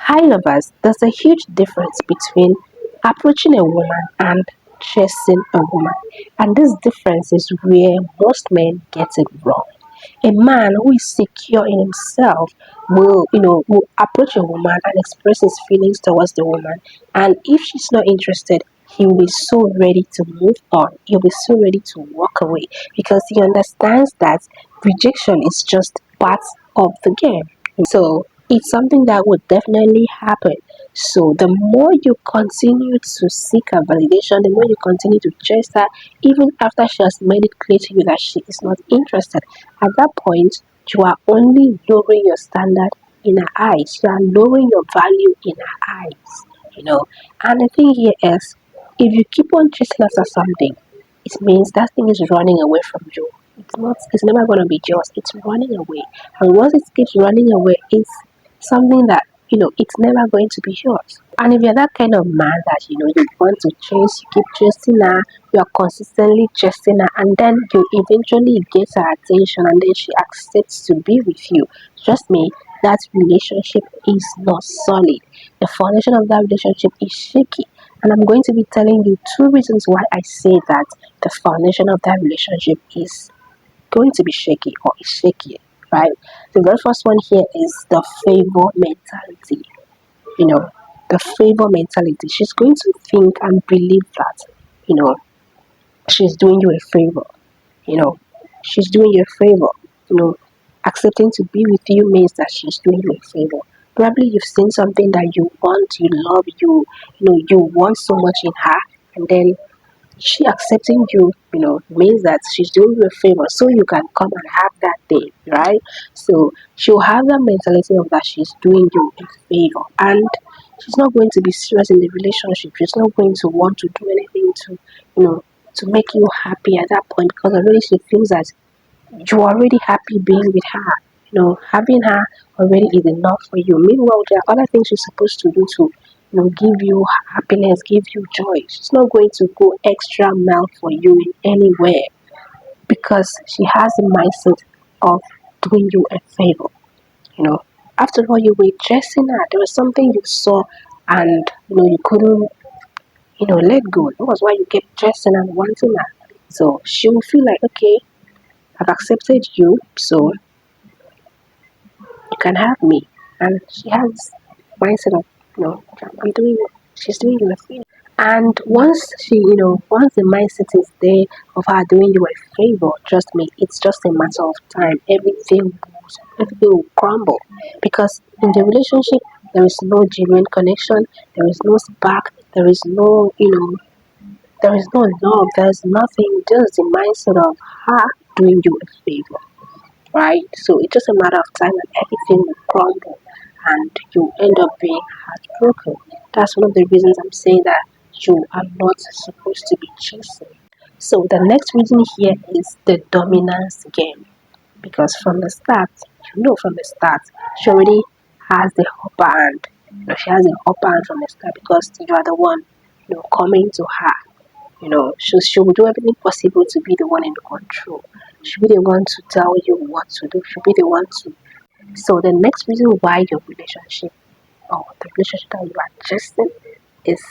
Hi lovers, there's a huge difference between approaching a woman and chasing a woman. And this difference is where most men get it wrong. A man who is secure in himself will approach a woman and express his feelings towards the woman. And if she's not interested, he will be so ready to move on. He'll be so ready to walk away because he understands that rejection is just part of the game. So it's something that would definitely happen. So the more you continue to seek her validation, the more you continue to chase her, even after she has made it clear to you that she is not interested, at that point you are only lowering your standard in her eyes. You are lowering your value in her eyes. And the thing here is, if you keep on chasing after something, it means that thing is running away from you. It's never gonna be yours. It's running away. And once it keeps running away, it's something that it's never going to be yours. And if you're that kind of man that you want to chase, you keep chasing her, you are consistently chasing her, and then you eventually get her attention and then she accepts to be with you. Trust me, that relationship is not solid. The foundation of that relationship is shaky. And I'm going to be telling you two reasons why I say that the foundation of that relationship is going to be shaky or is shaky, right? The very first one here is the favor mentality. You know, the favor mentality. She's going to think and believe that, you know, she's doing you a favor. You know, she's doing you a favor. You know, accepting to be with you means that she's doing you a favor. Probably you've seen something that you want, you love, you want so much in her, and then she accepting you, means that she's doing you a favor so you can come and have that thing, right? So she'll have that mentality of that she's doing you a favor and she's not going to be serious in the relationship. She's not going to want to do anything to, to make you happy at that point because already she feels that you're already happy being with her. Having her already is enough for you. Meanwhile, there are other things she's supposed to do to, give you happiness, give you joy. She's not going to go extra mile for you in anywhere because she has the mindset of doing you a favor. You know, After all, you were chasing her. There was something you saw, and you couldn't, let go. That was why you kept chasing and wanting her. So she will feel like, okay, I've accepted you, so you can have me. And she has mindset of, I'm doing she's doing you a favor. And once the mindset is there of her doing you a favor, trust me, it's just a matter of time. Everything will crumble. Because in the relationship there is no genuine connection, there is no spark, there is no, there is no love, there's nothing, just the mindset of her doing you a favor, right? So it's just a matter of time and everything will crumble and you end up being heartbroken. That's one of the reasons I'm saying that you are not supposed to be chasing. So the next reason here is the dominance game. Because from the start, she already has the upper hand. She has the upper hand from the start because you are the one, coming to her. She will do everything possible to be the one in control. She'll be the one to tell you what to do. She'll be the one to. So the next reason why your relationship or the relationship that you are chasing is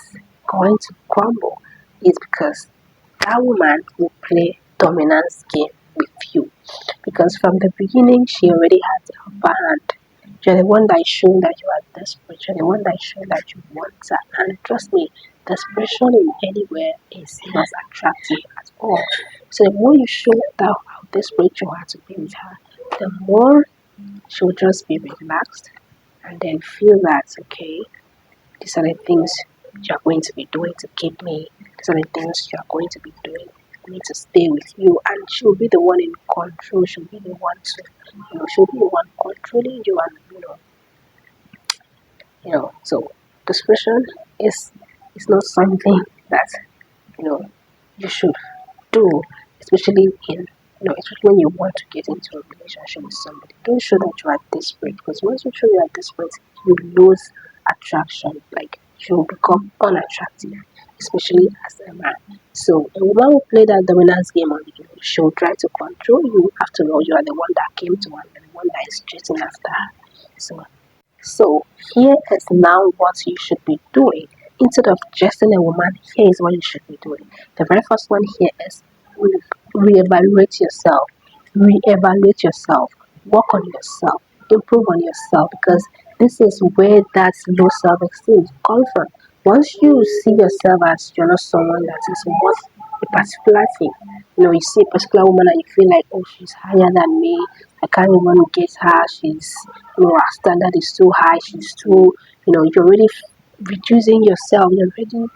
going to crumble is because that woman will play dominance game with you. Because from the beginning, she already has the upper hand. You're the one that is showing that you are desperate. You're the one that is showing that you want her. And trust me, desperation in anywhere is not attractive at all. So the more you show that how desperate you are to be with her, the more she'll just be relaxed and then feel that, okay, these are the things you're going to be doing to keep me. These are the things you're going to be doing for me to stay with you. And she'll be the one in control. She'll be the one to, she'll be the one controlling you. And, so discretion is not something that, you know, you should do, especially especially when you want to get into a relationship with somebody. Don't show that you are desperate because once you show you are desperate, you lose attraction. Like you become unattractive, especially as a man. So a woman will play that dominance game on you. She'll try to control you. After all, you are the one that came to her, and the one that is chasing after her. So So here is now what you should be doing. Instead of dressing a woman, here is what you should be doing. The very first one here is reevaluate yourself. Reevaluate yourself. Work on yourself. Improve on yourself because this is where that low self-esteem comes from. Once you see yourself as you're not someone that is worth a particular thing, you see a particular woman and you feel like, oh, she's higher than me. I can't even get her. She's, her standard is too high. She's too, you're already reducing yourself. You're already,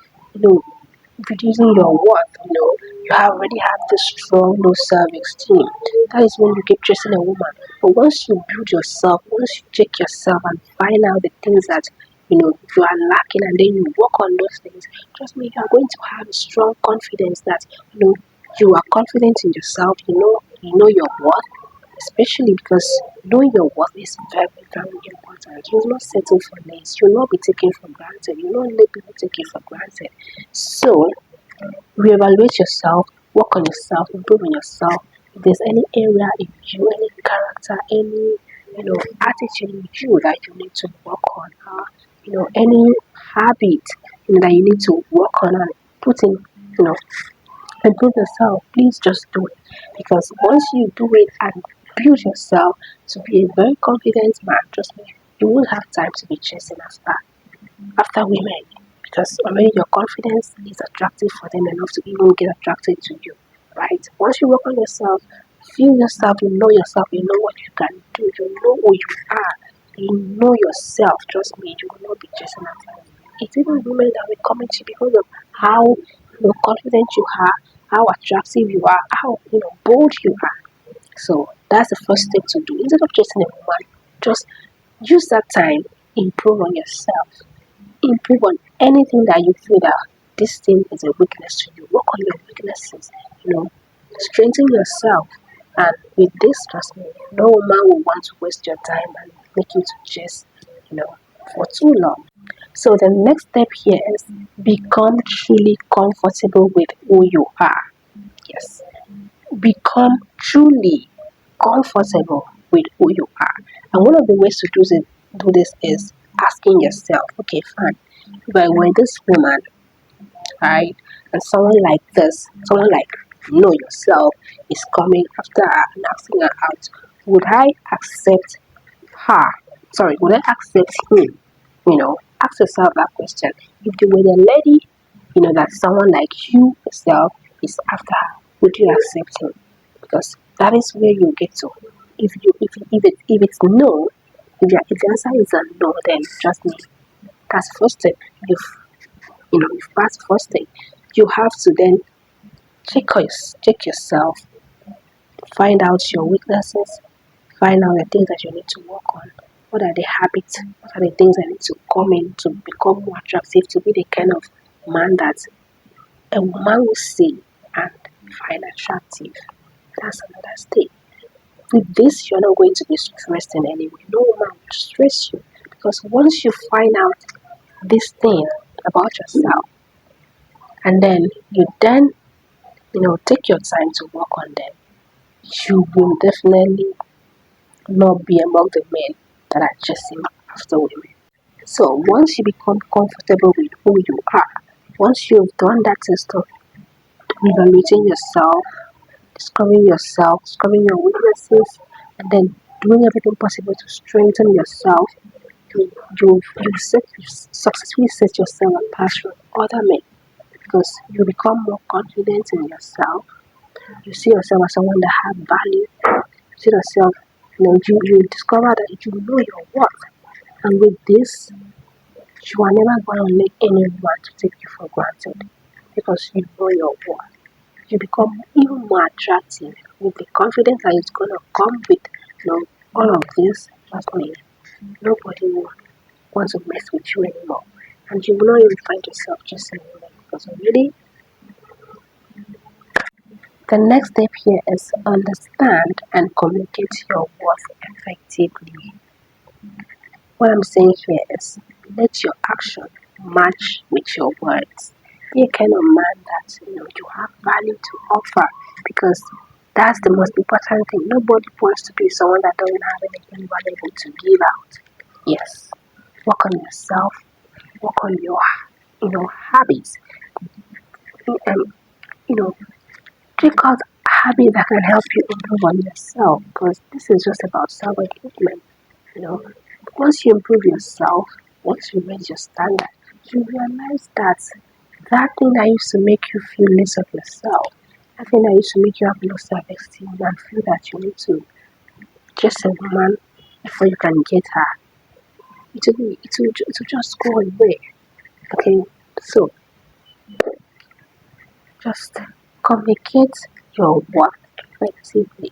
reducing your worth. You already have this strong low self-esteem. That is when you keep chasing a woman. But once you build yourself, once you check yourself and find out the things that you are lacking, and then you work on those things, trust me, you are going to have a strong confidence that you are confident in yourself. You know your worth, especially because knowing your worth is very, very important. You will not settle for less. You will not be taken for granted. You will not let people take you for granted. So reevaluate yourself, work on yourself, improve on yourself. If there's any area in you, any character, any attitude in you that you need to work on, any habit that you need to work on and put in, improve yourself, please just do it. Because once you do it and build yourself to be a very confident man, trust me, you won't have time to be chasing after women because already your confidence is attractive for them enough to even get attracted to you, right? Once you work on yourself, feel yourself, you know what you can do, you know who you are, you know yourself. Trust me, you will not be chasing after them. It's even women that will come at you because of how confident you are, how attractive you are, how bold you are. So that's the first thing to do. Instead of chasing a woman, just use that time, improve on yourself, improve on anything that you feel that this thing is a weakness to you. Work on your weaknesses, strengthen yourself. And with this, trust me, no woman will want to waste your time and make you to chase, for too long. So the next step here is become truly comfortable with who you are. Yes, become truly comfortable with who you are. And one of the ways to do this is asking yourself, okay, fine, if I were this woman, right, and someone like know yourself is coming after her and asking her out, would I accept her? Sorry, would I accept him? Ask yourself that question. If you were the lady, that someone like you yourself is after her, would you accept him? Because that is where you get to. If it's no, if the answer is a no, then trust me, that's the first step. You've passed the first thing. You have to then check yourself, find out your weaknesses, find out the things that you need to work on. What are the habits? What are the things that need to come in to become more attractive, to be the kind of man that a woman will see and find attractive? That's another stage. With this, you're not going to be stressed in any way. No woman will stress you because once you find out this thing about yourself and then take your time to work on them, you will definitely not be among the men that are chasing after women. So once you become comfortable with who you are, once you've done that test of evaluating yourself, discovering your weaknesses, and then doing everything possible to strengthen yourself, you successfully set yourself apart from other men because you become more confident in yourself. You see yourself as someone that has value. You see yourself, you discover that you know your worth. And with this, you are never going to let anyone to take you for granted because you know your worth. You become even more attractive with the confidence that is going to come with all of this. Trust me, nobody will want to mess with you anymore. And you will not even find yourself just anymore because already the next step here is understand and communicate your worth effectively. What I'm saying here is let your action match with your words. Be a kind of man that you have value to offer because that's the most important thing. Nobody wants to be someone that doesn't have anything valuable to give out. Yes. work on yourself, work on your habits. Um, you know, Check out habits that can help you improve on yourself because this is just about self improvement. You know, once you improve yourself, once you raise your standard, you realize that that thing that used to make you feel less of yourself, that thing that used to make you have low self esteem and feel that you need to chase a woman before you can get her, it will just go away. Okay, so just communicate your work effectively.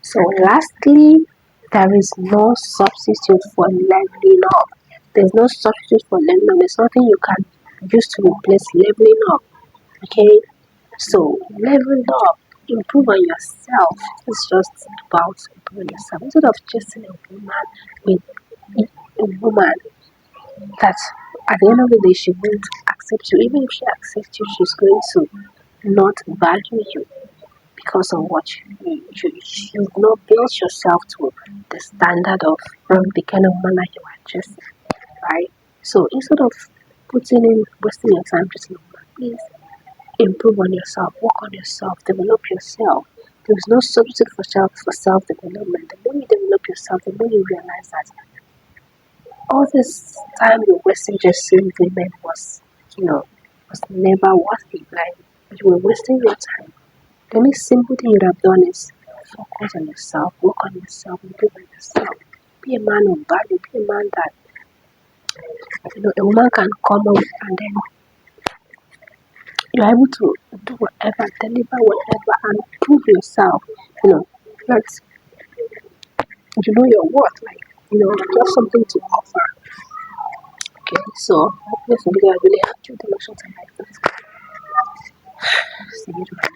So lastly, there is no substitute for leveling up. There's no substitute for leveling up. There's nothing you can use to replace leveling up. Okay? So level up, improve on yourself. It's just about improving yourself. Instead of chasing a woman with a woman that at the end of the day she won't accept you. Even if she accepts you, she's going to not value you because of what you've not built yourself to the standard of the kind of man that you are just right. So instead of putting in wasting your time just in woman, please improve on yourself, work on yourself, develop yourself. There's no substitute for self development. The more you develop yourself, the more you realize that all this time you wasted just seeing women was never worth it. Like you were wasting your time. The only simple thing you'd have done is focus on yourself, work on yourself, improve on yourself. Be a man of value, be a man that a woman can come up and then you're able to do whatever, deliver whatever and prove yourself. You know, that you know your worth, like just something to offer. Okay, so hopefully I really helped you to make something like this. See you tomorrow.